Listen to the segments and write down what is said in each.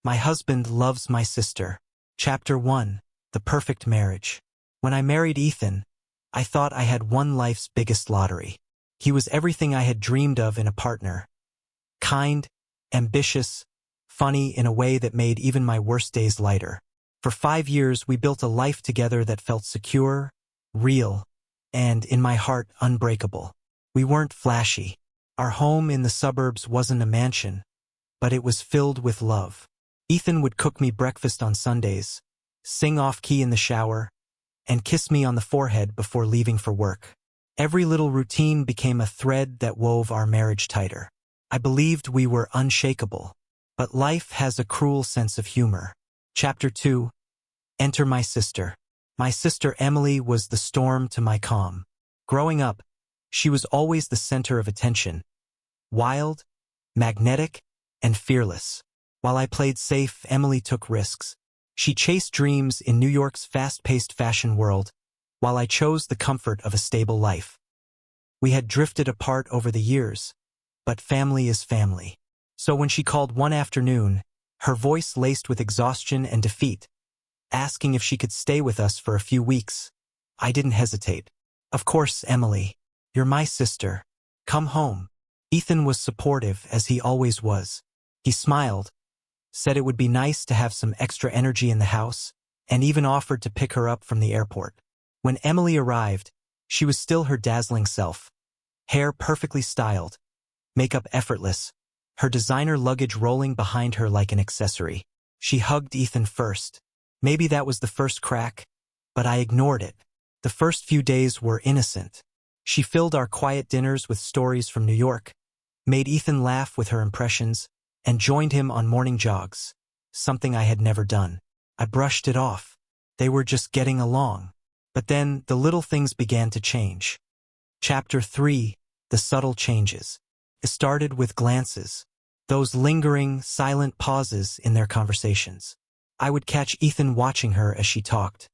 My husband loves my sister. Chapter 1. The Perfect Marriage. When I married Ethan, I thought I had won life's biggest lottery. He was everything I had dreamed of in a partner. Kind, ambitious, funny in a way that made even my worst days lighter. For 5 years, we built a life together that felt secure, real, and, in my heart, unbreakable. We weren't flashy. Our home in the suburbs wasn't a mansion, but it was filled with love. Ethan would cook me breakfast on Sundays, sing off-key in the shower, and kiss me on the forehead before leaving for work. Every little routine became a thread that wove our marriage tighter. I believed we were unshakable, but life has a cruel sense of humor. Chapter 2. Enter my sister. My sister Emily was the storm to my calm. Growing up, she was always the center of attention. Wild, magnetic, and fearless. While I played safe, Emily took risks. She chased dreams in New York's fast-paced fashion world, while I chose the comfort of a stable life. We had drifted apart over the years, but family is family. So when she called one afternoon, her voice laced with exhaustion and defeat, asking if she could stay with us for a few weeks, I didn't hesitate. Of course, Emily. You're my sister. Come home. Ethan was supportive, as he always was. He smiled, said it would be nice to have some extra energy in the house, and even offered to pick her up from the airport. When Emily arrived, she was still her dazzling self. Hair perfectly styled, makeup effortless, her designer luggage rolling behind her like an accessory. She hugged Ethan first. Maybe that was the first crack, but I ignored it. The first few days were innocent. She filled our quiet dinners with stories from New York, made Ethan laugh with her impressions, and joined him on morning jogs, something I had never done. I brushed it off. They were just getting along. But then, the little things began to change. Chapter 3. The Subtle Changes. It started with glances. Those lingering, silent pauses in their conversations. I would catch Ethan watching her as she talked,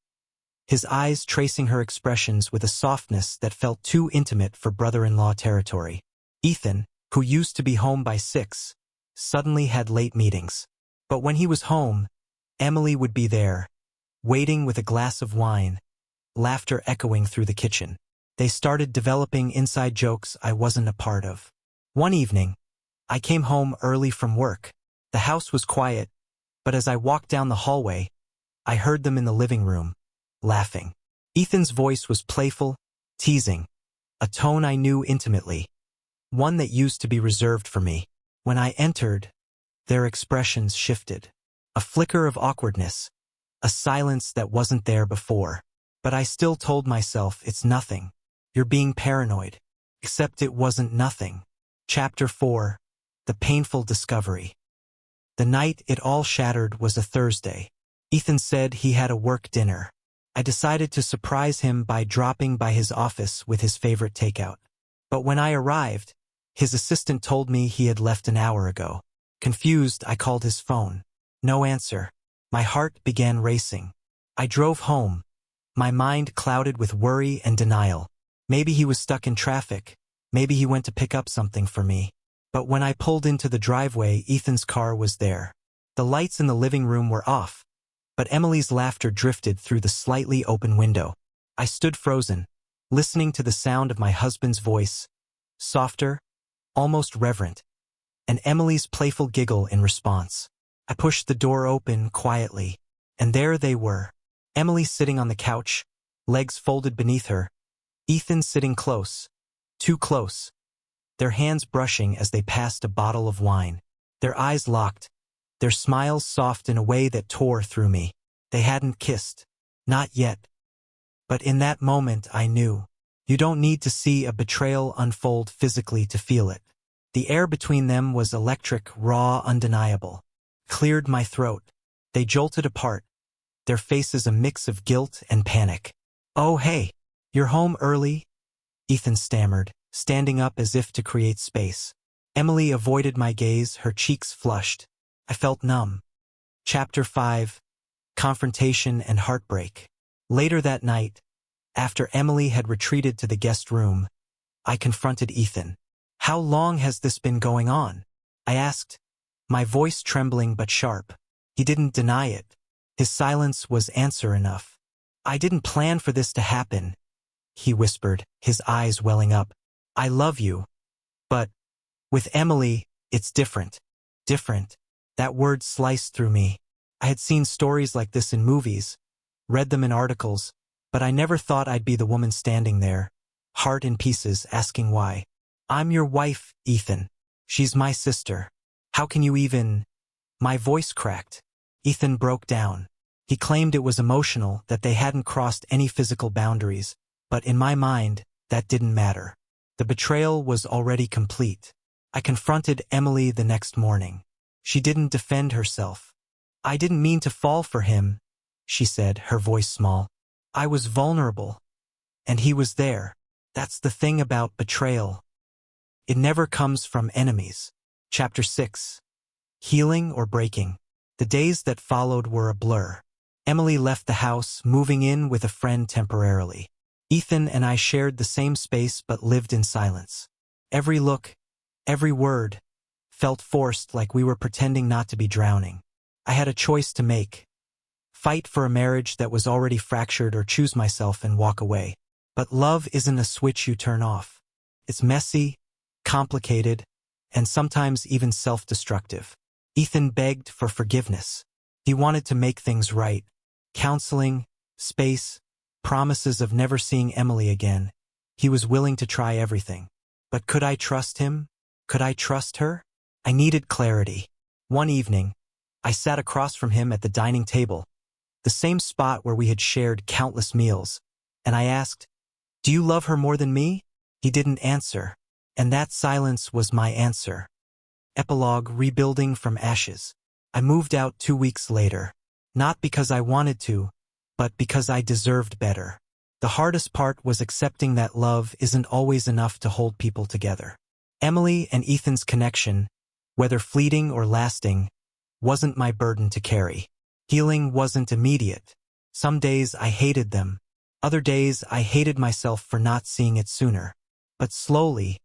his eyes tracing her expressions with a softness that felt too intimate for brother-in-law territory. Ethan, who used to be home by 6, suddenly had late meetings. But when he was home, Emily would be there, waiting with a glass of wine, laughter echoing through the kitchen. They started developing inside jokes I wasn't a part of. One evening, I came home early from work. The house was quiet, but as I walked down the hallway, I heard them in the living room, laughing. Ethan's voice was playful, teasing, a tone I knew intimately, one that used to be reserved for me. When I entered, their expressions shifted. A flicker of awkwardness, a silence that wasn't there before. But I still told myself, it's nothing. You're being paranoid. Except it wasn't nothing. Chapter 4. The Painful Discovery. The night it all shattered was a Thursday. Ethan said he had a work dinner. I decided to surprise him by dropping by his office with his favorite takeout. But when I arrived, his assistant told me he had left an hour ago. Confused, I called his phone. No answer. My heart began racing. I drove home, my mind clouded with worry and denial. Maybe he was stuck in traffic. Maybe he went to pick up something for me. But when I pulled into the driveway, Ethan's car was there. The lights in the living room were off, but Emily's laughter drifted through the slightly open window. I stood frozen, listening to the sound of my husband's voice, softer, almost reverent, and Emily's playful giggle in response. I pushed the door open quietly, and there they were. Emily sitting on the couch, legs folded beneath her. Ethan sitting close, too close, their hands brushing as they passed a bottle of wine. Their eyes locked, their smiles soft in a way that tore through me. They hadn't kissed. Not yet. But in that moment I knew. You don't need to see a betrayal unfold physically to feel it. The air between them was electric, raw, undeniable. Cleared my throat. They jolted apart, their faces a mix of guilt and panic. "Oh, hey, you're home early?" Ethan stammered, standing up as if to create space. Emily avoided my gaze, her cheeks flushed. I felt numb. Chapter 5. Confrontation and Heartbreak. Later that night, after Emily had retreated to the guest room, I confronted Ethan. "How long has this been going on?" I asked, my voice trembling but sharp. He didn't deny it. His silence was answer enough. I didn't plan for this to happen, he whispered, his eyes welling up. I love you. But with Emily, it's different. Different. That word sliced through me. I had seen stories like this in movies, read them in articles, but I never thought I'd be the woman standing there, heart in pieces, asking why. I'm your wife, Ethan. She's my sister. How can you even… My voice cracked. Ethan broke down. He claimed it was emotional, that they hadn't crossed any physical boundaries, but in my mind, that didn't matter. The betrayal was already complete. I confronted Emily the next morning. She didn't defend herself. I didn't mean to fall for him, she said, her voice small. I was vulnerable. And he was there. That's the thing about betrayal. It never comes from enemies. Chapter 6. Healing or breaking. The days that followed were a blur. Emily left the house, moving in with a friend temporarily. Ethan and I shared the same space but lived in silence. Every look, every word, felt forced, like we were pretending not to be drowning. I had a choice to make. Fight for a marriage that was already fractured or choose myself and walk away. But love isn't a switch you turn off. It's messy, complicated, and sometimes even self-destructive. Ethan begged for forgiveness. He wanted to make things right. Counseling, space, promises of never seeing Emily again. He was willing to try everything. But could I trust him? Could I trust her? I needed clarity. One evening, I sat across from him at the dining table, the same spot where we had shared countless meals, and I asked, "Do you love her more than me?" He didn't answer, and that silence was my answer. Epilogue: Rebuilding from ashes. I moved out 2 weeks later, not because I wanted to, but because I deserved better. The hardest part was accepting that love isn't always enough to hold people together. Emily and Ethan's connection, whether fleeting or lasting, wasn't my burden to carry. Healing wasn't immediate. Some days I hated them. Other days I hated myself for not seeing it sooner. But slowly,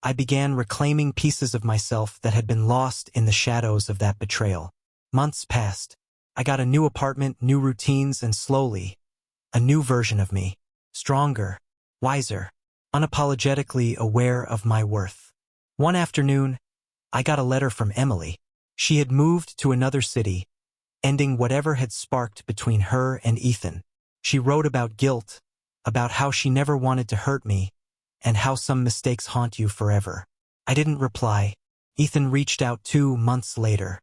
I began reclaiming pieces of myself that had been lost in the shadows of that betrayal. Months passed. I got a new apartment, new routines, and slowly, a new version of me. Stronger, wiser, unapologetically aware of my worth. One afternoon, I got a letter from Emily. She had moved to another city, ending whatever had sparked between her and Ethan. She wrote about guilt, about how she never wanted to hurt me, and how some mistakes haunt you forever. I didn't reply. Ethan reached out 2 months later.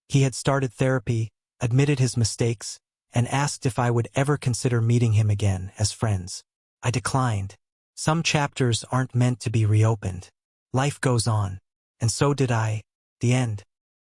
He had started therapy, admitted his mistakes, and asked if I would ever consider meeting him again as friends. I declined. Some chapters aren't meant to be reopened. Life goes on. And so did I. The end.